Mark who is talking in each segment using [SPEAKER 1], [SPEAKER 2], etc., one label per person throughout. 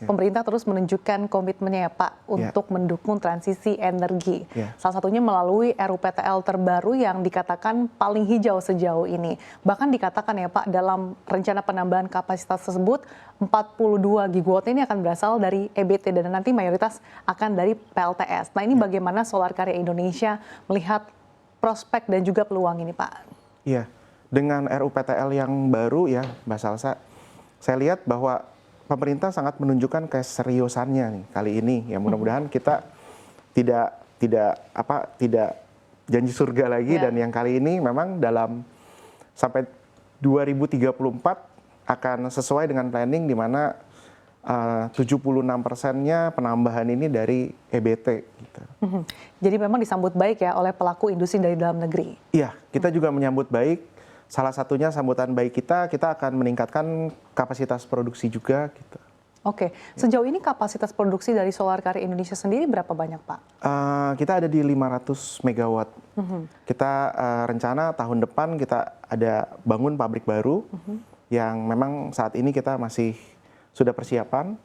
[SPEAKER 1] Pemerintah terus menunjukkan komitmennya ya Pak untuk mendukung transisi energi. Salah satunya melalui RUPTL terbaru yang dikatakan paling hijau sejauh ini. Bahkan dikatakan ya Pak dalam rencana penambahan kapasitas tersebut 42 gigawatt ini akan berasal dari EBT dan nanti mayoritas akan dari PLTS. Nah ini bagaimana Solar Karya Indonesia melihat prospek dan juga peluang ini Pak?
[SPEAKER 2] Iya, dengan RUPTL yang baru ya Mbak Salsa, saya lihat bahwa pemerintah sangat menunjukkan keseriusannya nih kali ini. Ya mudah-mudahan kita tidak janji surga lagi dan yang kali ini memang dalam sampai 2034 akan sesuai dengan planning di mana 76%-nya penambahan ini dari EBT. Gitu.
[SPEAKER 1] Jadi memang disambut baik ya oleh pelaku industri dari dalam negeri.
[SPEAKER 2] Iya, kita juga menyambut baik. Salah satunya sambutan baik kita akan meningkatkan kapasitas produksi juga. Gitu.
[SPEAKER 1] Oke, sejauh ini kapasitas produksi dari Solar Karya Indonesia sendiri berapa banyak Pak?
[SPEAKER 2] Kita ada di 500 megawatt. Kita rencana tahun depan kita ada bangun pabrik baru yang memang saat ini kita masih sudah persiapan.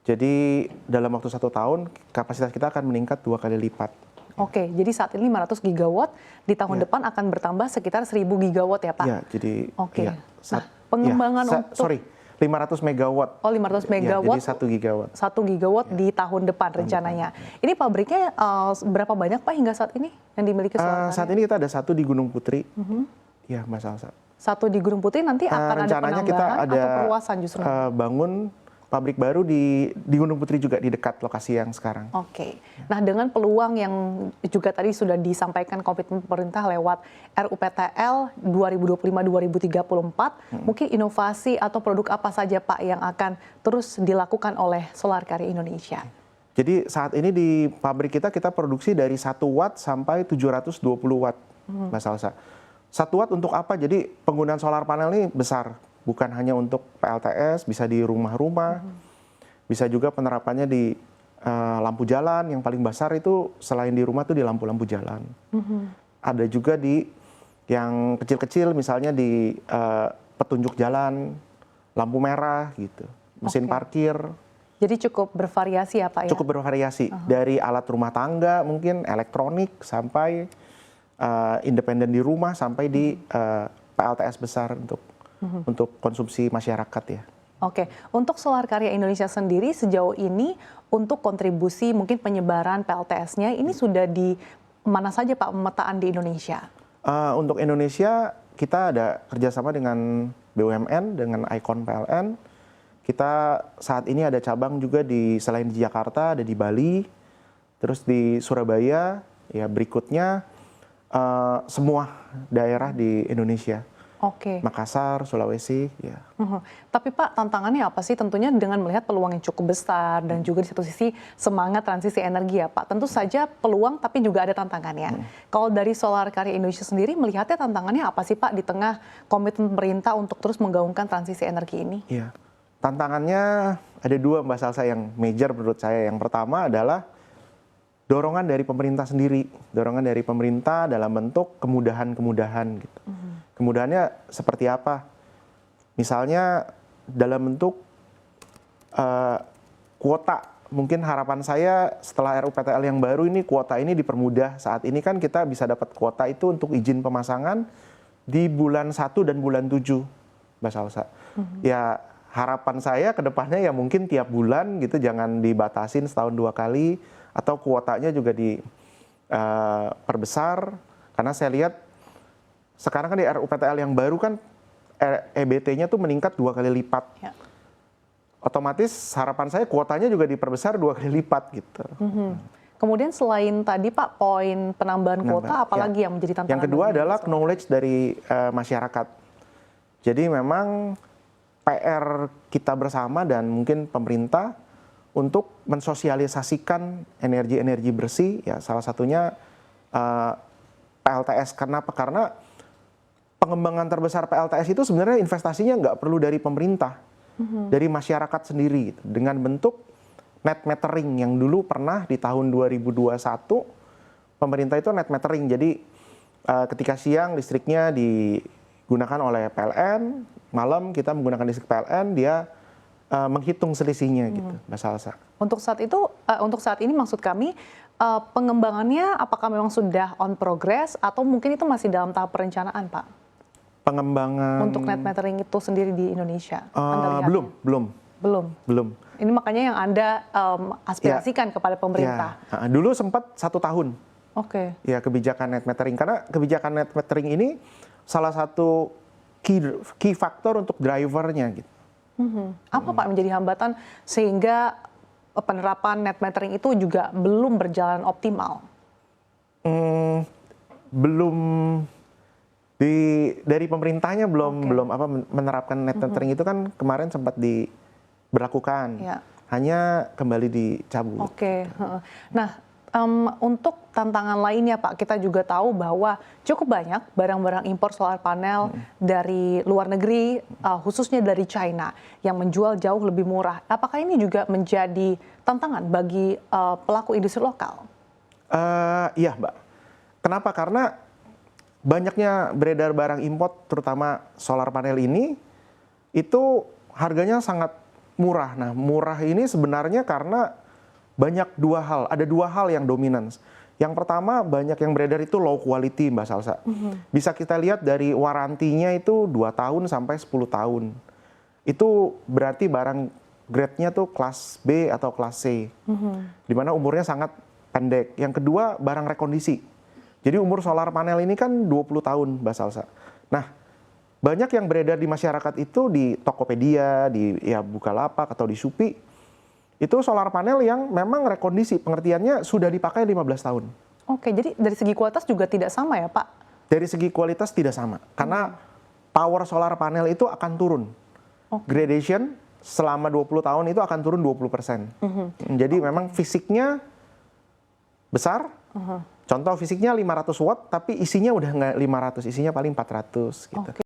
[SPEAKER 2] Jadi dalam waktu 1 tahun kapasitas kita akan meningkat 2 kali lipat.
[SPEAKER 1] Oke, jadi saat ini 500 gigawatt, di tahun depan akan bertambah sekitar 1000 gigawatt ya Pak?
[SPEAKER 2] Iya, jadi...
[SPEAKER 1] Oke, nah pengembangan untuk...
[SPEAKER 2] 500 megawatt.
[SPEAKER 1] Oh, 500 megawatt.
[SPEAKER 2] Ya, jadi 1 gigawatt.
[SPEAKER 1] 1 gigawatt di tahun depan rencananya. Ini pabriknya berapa banyak Pak hingga saat ini yang dimiliki Solar Karya?
[SPEAKER 2] Saat ini kita ada 1 di Gunung Putri. Ya, Mbak Salsa.
[SPEAKER 1] 1 di Gunung Putri, nanti akan ada penambahan
[SPEAKER 2] kita ada,
[SPEAKER 1] atau perluasan justru?
[SPEAKER 2] Bangun pabrik baru di Gunung Putri juga di dekat lokasi yang sekarang.
[SPEAKER 1] Oke. Nah dengan peluang yang juga tadi sudah disampaikan komitmen pemerintah lewat RUPTL 2025-2034, mungkin inovasi atau produk apa saja Pak yang akan terus dilakukan oleh Solar Karya Indonesia?
[SPEAKER 2] Jadi saat ini di pabrik kita produksi dari 1 watt sampai 720 watt, Mbak Salsa. 1 watt untuk apa? Jadi penggunaan solar panel ini besar. Bukan hanya untuk PLTS, bisa di rumah-rumah, bisa juga penerapannya di lampu jalan, yang paling besar itu selain di rumah tuh di lampu-lampu jalan. Ada juga di yang kecil-kecil misalnya di petunjuk jalan, lampu merah gitu, mesin parkir.
[SPEAKER 1] Jadi cukup bervariasi ya Pak ya? Cukup
[SPEAKER 2] bervariasi, dari alat rumah tangga mungkin, elektronik, sampai independen di rumah, sampai di PLTS besar untuk konsumsi masyarakat ya.
[SPEAKER 1] Oke, untuk Solar Karya Indonesia sendiri sejauh ini untuk kontribusi mungkin penyebaran PLTS-nya ini sudah di mana saja Pak pemetaan di Indonesia?
[SPEAKER 2] Untuk Indonesia kita ada kerjasama dengan BUMN, dengan Icon PLN. Kita saat ini ada cabang juga selain di Jakarta, ada di Bali, terus di Surabaya, ya berikutnya semua daerah di Indonesia.
[SPEAKER 1] Oke.
[SPEAKER 2] Makassar, Sulawesi, ya.
[SPEAKER 1] Tapi Pak, tantangannya apa sih? Tentunya dengan melihat peluang yang cukup besar dan juga di satu sisi semangat transisi energi ya Pak. Tentu saja peluang tapi juga ada tantangannya. Kalau dari Solar Karya Indonesia sendiri melihatnya tantangannya apa sih Pak di tengah komitmen pemerintah untuk terus menggaungkan transisi energi ini?
[SPEAKER 2] Iya. Tantangannya ada 2 Mbak Salsa yang major menurut saya. Yang pertama adalah dorongan dari pemerintah sendiri. Dorongan dari pemerintah dalam bentuk kemudahan-kemudahan gitu. Kemudahannya seperti apa? Misalnya dalam bentuk kuota. Mungkin harapan saya setelah RUPTL yang baru ini, kuota ini dipermudah. Saat ini kan kita bisa dapat kuota itu untuk izin pemasangan di bulan 1 dan bulan 7, Mbak Salsa. Ya harapan saya ke depannya ya mungkin tiap bulan gitu, jangan dibatasin setahun 2 kali, atau kuotanya juga diperbesar. Karena saya lihat sekarang kan di RUPTL yang baru kan EBT-nya tuh meningkat 2 kali lipat. Ya. Otomatis harapan saya kuotanya juga diperbesar 2 kali lipat gitu.
[SPEAKER 1] Kemudian selain tadi Pak poin penambahan kuota, apalagi yang menjadi tantangan?
[SPEAKER 2] Yang kedua adalah knowledge dari masyarakat. Jadi memang PR kita bersama dan mungkin pemerintah untuk mensosialisasikan energi-energi bersih, ya salah satunya PLTS. Kenapa? Karena pengembangan terbesar PLTS itu sebenarnya investasinya nggak perlu dari pemerintah, dari masyarakat sendiri, dengan bentuk net metering yang dulu pernah di tahun 2021 pemerintah itu net metering. Jadi ketika siang listriknya digunakan oleh PLN, malam kita menggunakan listrik PLN, dia menghitung selisihnya gitu, Mbak Salsa.
[SPEAKER 1] Untuk saat ini maksud kami pengembangannya apakah memang sudah on progress atau mungkin itu masih dalam tahap perencanaan, Pak?
[SPEAKER 2] Pengembangan
[SPEAKER 1] Untuk net metering itu sendiri di Indonesia? Anda lihat? Belum. Ini makanya yang Anda aspirasikan kepada pemerintah.
[SPEAKER 2] Ya. Dulu sempat 1 tahun.
[SPEAKER 1] Oke.
[SPEAKER 2] Ya, kebijakan net metering, karena kebijakan net metering ini salah satu key faktor untuk drivernya gitu.
[SPEAKER 1] Apa Pak menjadi hambatan sehingga penerapan net metering itu juga belum berjalan optimal?
[SPEAKER 2] Belum dari pemerintahnya belum menerapkan net metering itu kan kemarin sempat diberlakukan, hanya kembali dicabut.
[SPEAKER 1] Oke. Nah, untuk tantangan lainnya Pak, kita juga tahu bahwa cukup banyak barang-barang impor solar panel dari luar negeri, khususnya dari China, yang menjual jauh lebih murah. Apakah ini juga menjadi tantangan bagi pelaku industri lokal?
[SPEAKER 2] Iya, Mbak. Kenapa? Karena banyaknya beredar barang import, terutama solar panel ini, itu harganya sangat murah. Nah, murah ini sebenarnya karena ada 2 hal yang dominan. Yang pertama, banyak yang beredar itu low quality, Mbak Salsa. Bisa kita lihat dari warantinya itu 2 tahun sampai 10 tahun. Itu berarti barang grade-nya tuh kelas B atau kelas C. Di mana umurnya sangat pendek. Yang kedua, barang rekondisi. Jadi umur solar panel ini kan 20 tahun, Mbak Salsa. Nah, banyak yang beredar di masyarakat itu di Tokopedia, di Bukalapak atau di Shopee. Itu solar panel yang memang rekondisi, pengertiannya sudah dipakai 15 tahun.
[SPEAKER 1] Oke, jadi dari segi kualitas juga tidak sama ya Pak?
[SPEAKER 2] Dari segi kualitas tidak sama, karena power solar panel itu akan turun. Gradation selama 20 tahun itu akan turun 20%. Jadi memang fisiknya besar, contoh fisiknya 500 watt, tapi isinya udah nggak 500, isinya paling 400 gitu.